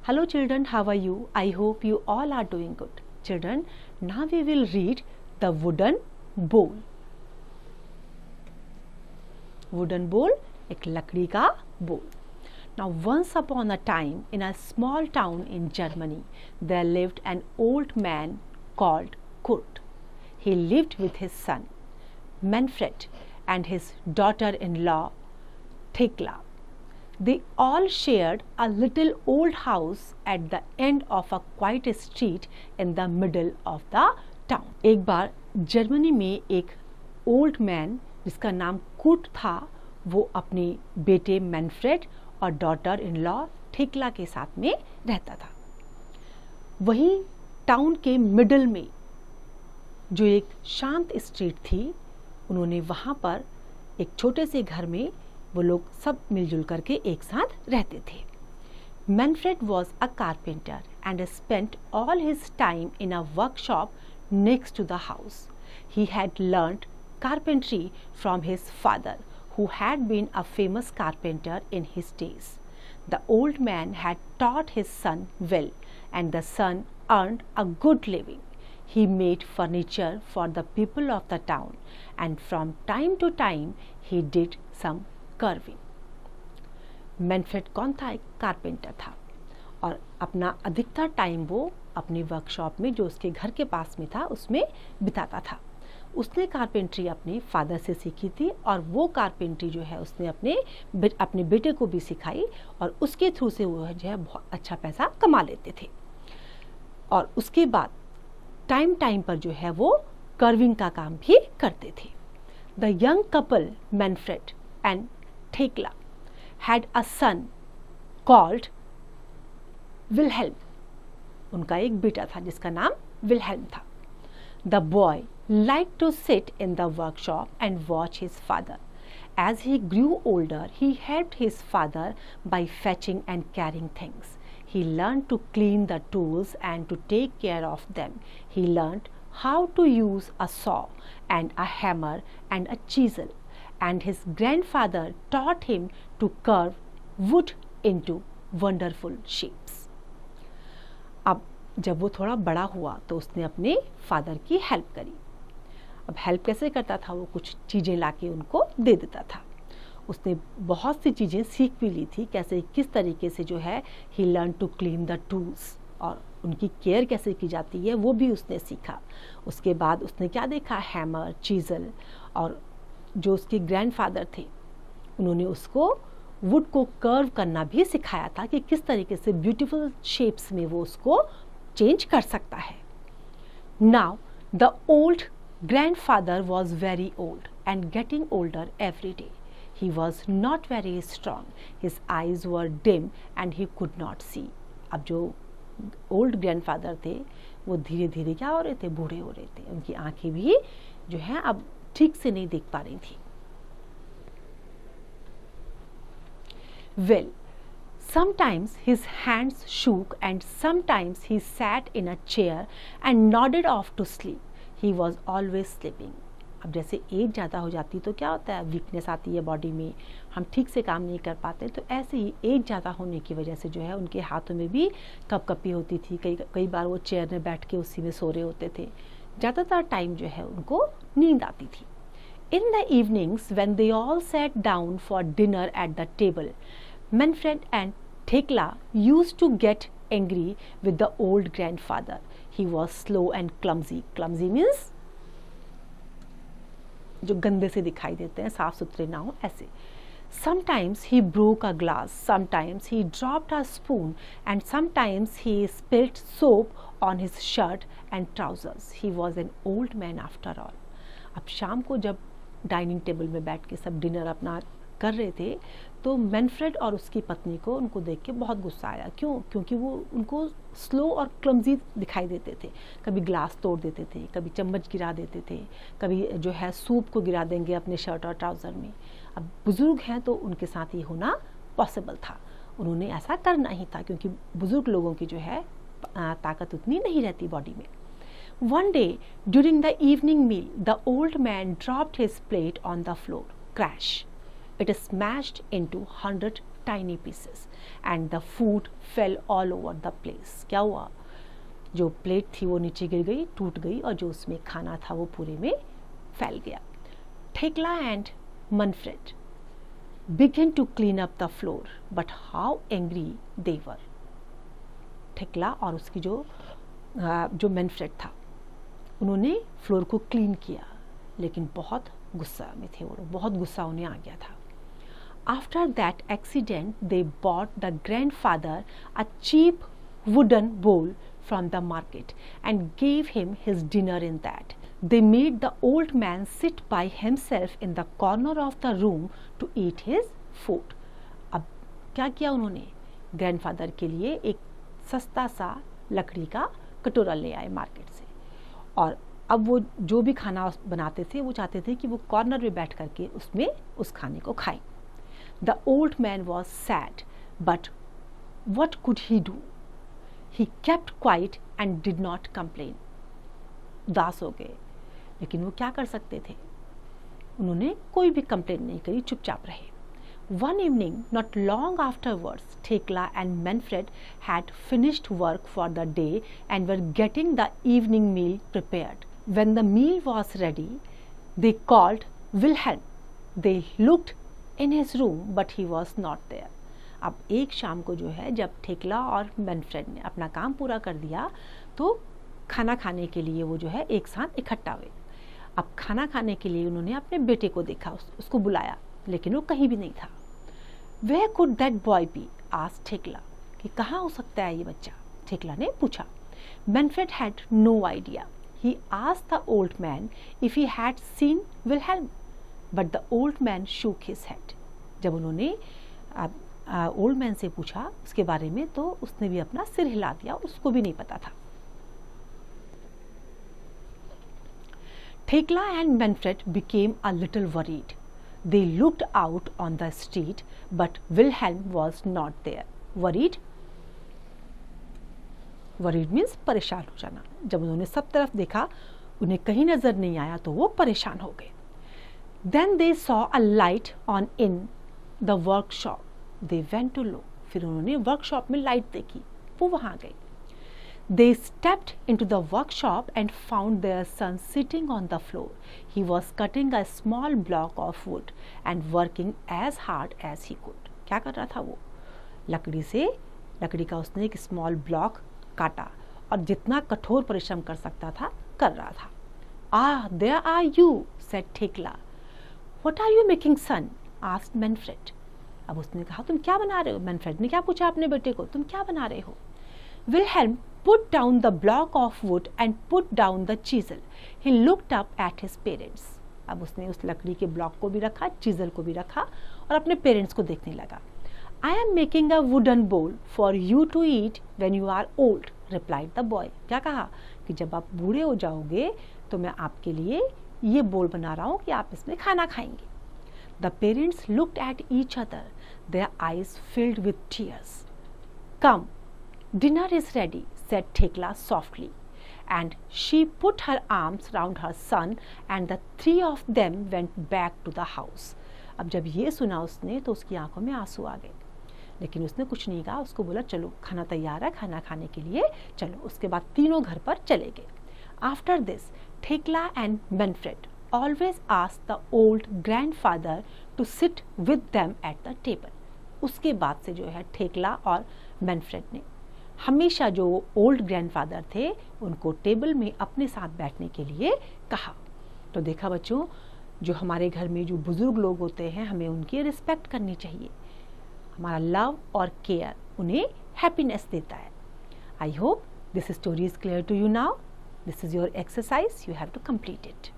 Hello children, how are you? I hope you all are doing good. Children, now we will read the wooden bowl. Wooden bowl, एक लकड़ी का bowl. Now once upon a time in a small town in Germany, there lived an old man called Kurt. He lived with his son Manfred and his daughter-in-law Thekla. They all shared a little old house at the end of a quiet street in the middle of the town. एक बार Germany में एक old man जिसका नाम Kurt था, वो अपने बेटे Manfred और डॉटर इन लॉ थेकला के साथ में रहता था. वहीं टाउन के मिडल में जो एक शांत स्ट्रीट थी, उन्होंने वहाँ पर एक छोटे से घर में वो लोग सब मिलजुल करके एक साथ रहते थे. Manfred was a carpenter and spent all his time in a workshop next to the house. He had learned carpentry from his father, who had been a famous carpenter in his days. The old man had taught his son well, and the son earned a good living. He made furniture for the people of the town, and from time to time he did some carving. Manfred कौन था? एक carpenter था और अपना अधिकतर time वो अपनी workshop में जो उसके घर के पास में था उसमें बिताता था. उसने कारपेंट्री अपने फादर से सीखी थी और वो कारपेंट्री जो है उसने अपने बेटे को भी सिखाई और उसके थ्रू से वो जो है बहुत अच्छा पैसा कमा लेते थे. और उसके बाद टाइम टाइम पर जो है वो कर्विंग का काम भी करते थे. The young couple Manfred and Thekla had a son called Wilhelm. उनका एक बेटा था जिसका नाम विलहेल्म था. The boy liked to sit in the workshop and watch his father. As he grew older, he helped his father by fetching and carrying things. He learned to clean the tools and to take care of them. He learned how to use a saw and a hammer and a chisel. And his grandfather taught him to carve wood into wonderful shapes. अब जब वो थोड़ा बड़ा हुआ तो उसने अपने father की हेल्प करी. अब हेल्प कैसे करता था? वो कुछ चीज़ें लाके उनको दे देता था. उसने बहुत सी चीज़ें सीख भी ली थी, कैसे किस तरीके से जो है ही learn to clean the tools और उनकी केयर कैसे की जाती है वो भी उसने सीखा. उसके बाद उसने क्या देखा? Hammer, chisel. और जो उसके ग्रैंडफादर थे उन्होंने उसको वुड को कर्व करना भी सिखाया था कि किस तरीके से ब्यूटीफुल शेप्स में वो उसको चेंज कर सकता है. Now the old grandfather was very old and getting older every day. He was not very strong. His eyes were dim and he could not see. अब जो ओल्ड ग्रैंडफादर थे वो धीरे धीरे क्या हो रहे थे? बूढ़े हो रहे थे. उनकी आंखें भी जो है अब ठीक से नहीं देख पा रही थी. Well, sometimes his hands shook and sometimes he sat in a chair and nodded off to sleep. He was always sleeping. अब जैसे एज ज़्यादा हो जाती तो क्या होता है? वीकनेस आती है बॉडी में, हम ठीक से काम नहीं कर पाते. तो ऐसे ही एज ज़्यादा होने की वजह से जो है उनके हाथों में भी कपकपी होती थी. कई बार वो चेयर में बैठ के उसी में सो रहे होते थे. ज़्यादातर टाइम जो है उनको नींद आती थी. In the evenings when they all sat down for dinner at the table, Manfred and Thekla used to get angry with the old grandfather. He was slow and clumsy. Clumsy means जो गंदे से दिखाई देते हैं, साफ सुथरे ना हो ऐसे. Sometimes he broke a glass, sometimes he dropped a spoon, and sometimes he spilled soap on his shirt and trousers. He was an old man after all. अब शाम को जब डाइनिंग टेबल में बैठ के सब डिनर अपना कर रहे थे तो मैनफ्रेड और उसकी पत्नी को उनको देख के बहुत गुस्सा आया. क्यों? क्योंकि वो उनको स्लो और क्लमजी दिखाई देते थे. कभी ग्लास तोड़ देते थे, कभी चम्मच गिरा देते थे, कभी जो है सूप को गिरा देंगे अपने शर्ट और ट्राउज़र में. अब बुज़ुर्ग हैं तो उनके साथ ये होना पॉसिबल था. उन्होंने ऐसा करना ही था क्योंकि बुज़ुर्ग लोगों की जो है ताकत उतनी नहीं रहती बॉडी में. One day during the evening meal, the old man dropped his plate on the floor. Crash! It smashed into 100 tiny pieces and the food fell all over the place. क्या हुआ, जो प्लेट थी वो नीचे गिर गई, टूट गई और जो उसमें खाना था वो पूरे में फैल गया. Thekla and Manfred began to clean up the floor, but how angry they were. थेकला और उसकी जो मैनफ्रेड था, उन्होंने फ्लोर को क्लीन किया, लेकिन बहुत गुस्सा में थे वो लोग, बहुत गुस्सा उन्हें आ गया था. After that accident, they bought the grandfather a cheap wooden bowl from the market and gave him his dinner in that. They made the old man sit by himself in the corner of the room to eat his food. अब क्या किया उन्होंने, grandfather के लिए एक सस्ता सा लकड़ी का कटोरा ले आए मार्केट से, और अब वो जो भी खाना बनाते थे वो चाहते थे कि वो कॉर्नर में बैठ करके उसमें उस खाने को खाएं. The old man was sad, but what could he do? He kept quiet and did not complain. उदास हो गए, लेकिन वो क्या कर सकते थे, उन्होंने कोई भी कंप्लेन नहीं करी, चुपचाप रहे. One evening, not long afterwards, Thekla and Manfred had finished work for the day and were getting the evening meal prepared. When the meal was ready, they called Wilhelm. They looked in his room, but he was not there. अब एक शाम को जो है, जब थेकला और Manfred ने अपना काम पूरा कर दिया तो खाना खाने के लिए वो जो है एक साथ इकट्ठा हुए. अब खाना खाने के लिए उन्होंने अपने बेटे को देखा, उसको बुलाया, लेकिन वो कहीं भी नहीं था. Where could that boy be? asked थेकला, कि कहाँ हो सकता है ये बच्चा, थेकला ने पूछा. Manfred had no idea. He asked the old man if he had seen Wilhelm, but the old man shook his head. जब उन्होंने ओल्ड मैन से पूछा उसके बारे में तो उसने भी अपना सिर हिला दिया, उसको भी नहीं पता था. Thekla and Manfred became a little worried. They looked out on the street, but Wilhelm was not there. Worried means परेशान हो जाना. जब उन्होंने सब तरफ देखा, उन्हें कहीं नजर नहीं आया तो वो परेशान हो गए. Then they saw a light on in the workshop. They went to look. फिर उन्होंने वर्कशॉप में लाइट देखी, वो वहां गए. They stepped into the workshop and found their son sitting on the floor. He was cutting a small block of wood and working as hard as he could. क्या कर रहा था वो, लकड़ी का उसने एक स्मॉल ब्लॉक काटा और जितना कठोर परिश्रम कर सकता था कर रहा था. Ah, there are you, said Thekla. What are you making, son? asked Manfred. अब उसने कहा, तुम क्या बना रहे हो. मैनफ्रेड ने क्या पूछा अपने बेटे को, तुम क्या बना रहे हो. Wilhelm put down the block of wood and put down the chisel. He looked up at his parents. अब उसने उस लकड़ी के ब्लॉक को भी रखा, चिजल को भी रखा और अपने पेरेंट्स को देखने लगा. I am making a wooden bowl for you to eat when you are old, replied the boy. क्या कहा कि जब आप बूढ़े हो जाओगे तो मैं आपके लिए ये बोल बना रहा हूँ कि आप इसमें खाना खाएंगे. The parents looked at each other, their eyes filled with tears. Come, dinner is ready, said Thekla softly, and she put her arms round her son and the three of them went back to the house. अब जब ये सुना उसने तो उसकी आंखों में आंसू आ गए, लेकिन उसने कुछ नहीं कहा. उसको बोला चलो खाना तैयार है, खाना खाने के लिए चलो. उसके बाद तीनों घर पर चले गए. After this, Thekla and Manfred always asked the old grandfather to sit with them at the table. उसके बाद से जो है थेकला और मैनफ्रेड ने हमेशा जो ओल्ड ग्रैंडफादर थे उनको टेबल में अपने साथ बैठने के लिए कहा. तो देखा बच्चों, जो हमारे घर में जो बुजुर्ग लोग होते हैं हमें उनकी रिस्पेक्ट करनी चाहिए. हमारा लव और केयर उन्हें हैप्पीनेस देता है. I hope this story is clear to you now. This is your exercise. You have to complete it.